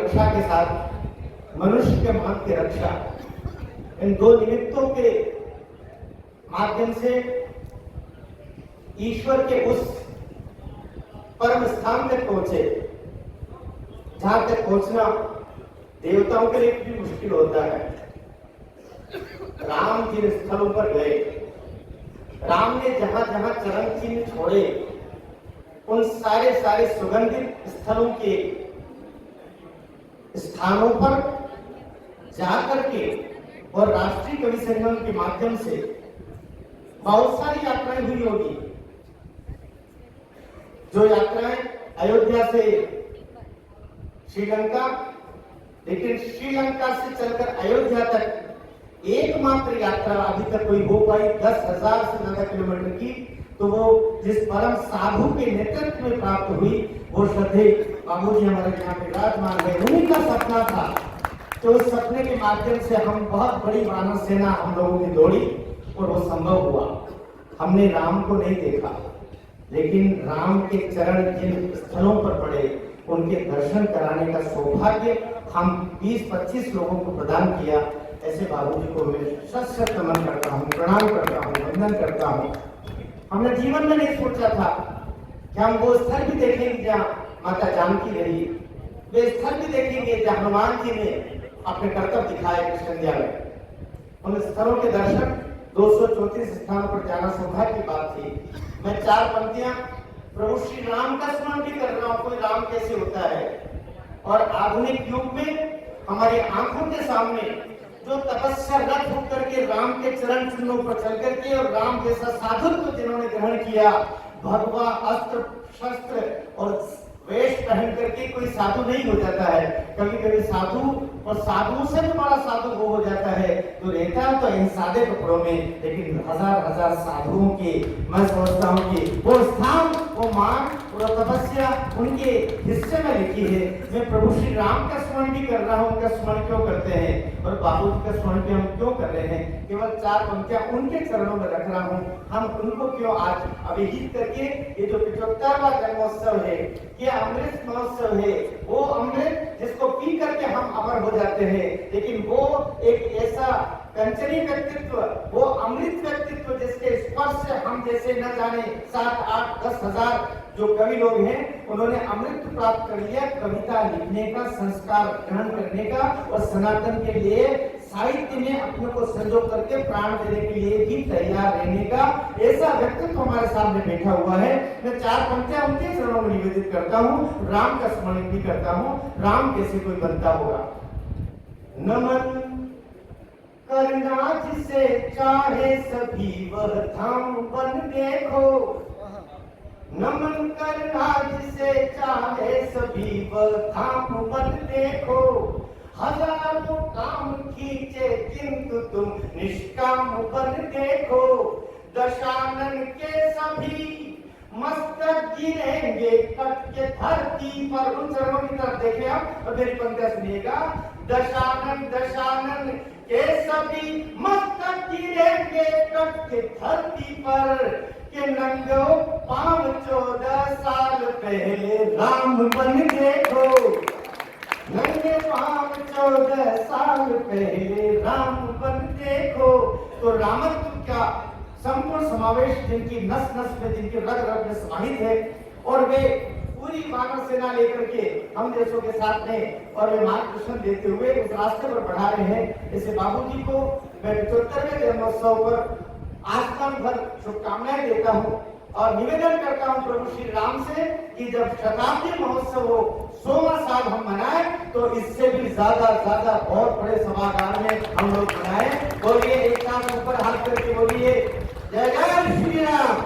रक्षा के साथ मनुष्य के मान की रक्षा, इन दो निमित्तों के माध्यम से ईश्वर के उस परम स्थान तक पहुंचे जहां तक पहुंचना देवताओं के लिए भी मुश्किल होता है। राम जिन स्थलों पर गए, राम ने जहां जहां चरण चिन्ह छोड़े, उन सारे सुगंधित स्थलों के स्थानों पर जाकर के और राष्ट्रीय कवि संगम के माध्यम से बहुत सारी यात्राएं हुई होगी। जो यात्राएं अयोध्या से श्रीलंका, लेकिन श्रीलंका से चलकर अयोध्या तक एकमात्र यात्रा अभी तक कोई हो पाई 10,000 से ज्यादा किलोमीटर की, तो वो जिस परम साधु के नेतृत्व में प्राप्त हुई, वो श्रद्धे बाबूजी हमारे यहाँ पे विराजमान है। उन्हीं का सपना था, तो उस सपने के माध्यम से हम बहुत बड़ी वानर सेना हम लोगों की दौड़ी और वो संभव हुआ। हमने राम को नहीं देखा, लेकिन राम के चरण जिन स्थलों पर पड़े उनके दर्शन कराने का सौभाग्य हम 20-25 लोगों को प्रदान किया। ऐसे बाबूजी को मैं शत नमन करता हूँ, प्रणाम करता हूँ, वंदन करता हूँ। हमने जीवन में नहीं सोचा था कि हम वो स्थल भी देखेंगे जहाँ माता जानकी रही, वे स्थल भी देखेंगे जहाँ हनुमान जी ने अपने कर्तव्य दिखाए कृष्ण में। उन स्थलों के दर्शन 234 स्थानों पर जाना सौभाग्य की बात थी। मैं 4 पंक्तियां प्रभु श्री राम का स्मरण भी कर रहा हूँ, कोई राम कैसे होता है। और आधुनिक युग में हमारी आंखों के सामने जो तपस्या रत होकर के राम के चरण चिन्हों पर चल करके और राम जैसा साधुत्व जिन्होंने ग्रहण किया, भगवा अस्त्र शस्त्र और वेश पहन करके कोई साधु नहीं हो जाता है। कभी कभी साधु और साधु से भी बड़ा साधु वो हो जाता है तो रहता तो इन सादे कपड़ों में, लेकिन हजार साधुओं की मैं समझता हूँ कि वो स्थान, वो मान, वो तपस्या उनके हिस्से में लिखी है। मैं प्रभु श्री राम का स्मरण भी कर रहा हूँ। उनका स्मरण क्यों करते हैं और बाबू जी का स्मरण भी हम क्यों कर रहे हैं? केवल 4 पंक्तियां उनके चरणों में रख रहा हूँ। हम उनको क्यों आज अभिहित करके ये जो 75वां जन्मोत्सव है, ये अमृत महोत्सव है, वो अमृत जिसको पी करके हम अमर हो जाते हैं, लेकिन वो एक ऐसा कंचनी व्यक्तित्व, वो अमृत व्यक्तित्व जिसके स्पर्श से हम जैसे न जाने 7, 8, 10 हजार जो कवि लोग हैं, उन्होंने अमृत प्राप्त कर लिया। कविता लिखने का, संस्कार ग्रहण करने का और सनातन के लिए साहित्य में अपने को संजो करके प्राण देने के लिए भी तैयार रहने का ऐसा व्यक्तित्व हमारे सामने बैठा हुआ है। मैं 4 पंक्तियां उनके चरणों में निवेदित करता हूँ, राम का स्मरण भी करता हूँ। राम कैसे कोई बनता होगा? नमन करना जिसे चाहे सभी वह धाम बन देखो, नमन करना जिसे चाहे सभी वह धाम बन देखो। हजारों काम खींचे किंतु तुम निष्काम बन देखो। दशानन के सभी मस्तक गिरेंगे कट के धरती पर। उन चरणों की तरफ देखिए आप और मेरी पंक्तियां सुनिएगा। दशानन के सभी मस्तक गिरेंगे कट के धरती पर, के नंगो पांव 14 साल पहले राम बन देखो। नंगे पांव 14 साल पहले राम बन देखो। तो रामत्व का संपूर्ण समावेश जिनकी नस नस में, जिनकी रग रग में समाहित है, और वे पूरी वानर सेना लेकर के हम देशों के साथ में और वे मार्गदर्शन देते हुए उस रास्ते पर बढ़ा रहे हैं। इसे बाबूजी को मैं 75वें जन्मोत्सव पर आस्थान भर शुभकामनाएं देता हूँ और निवेदन करता हूँ प्रभु श्री राम से कि जब शताब्दी महोत्सव हो, 100वां साल हम मनाए, तो इससे भी ज्यादा बहुत बड़े सभागार में हम लोग मनाए। बोलिए एक साथ ऊपर हाथ करके बोलिए जय जय श्री राम।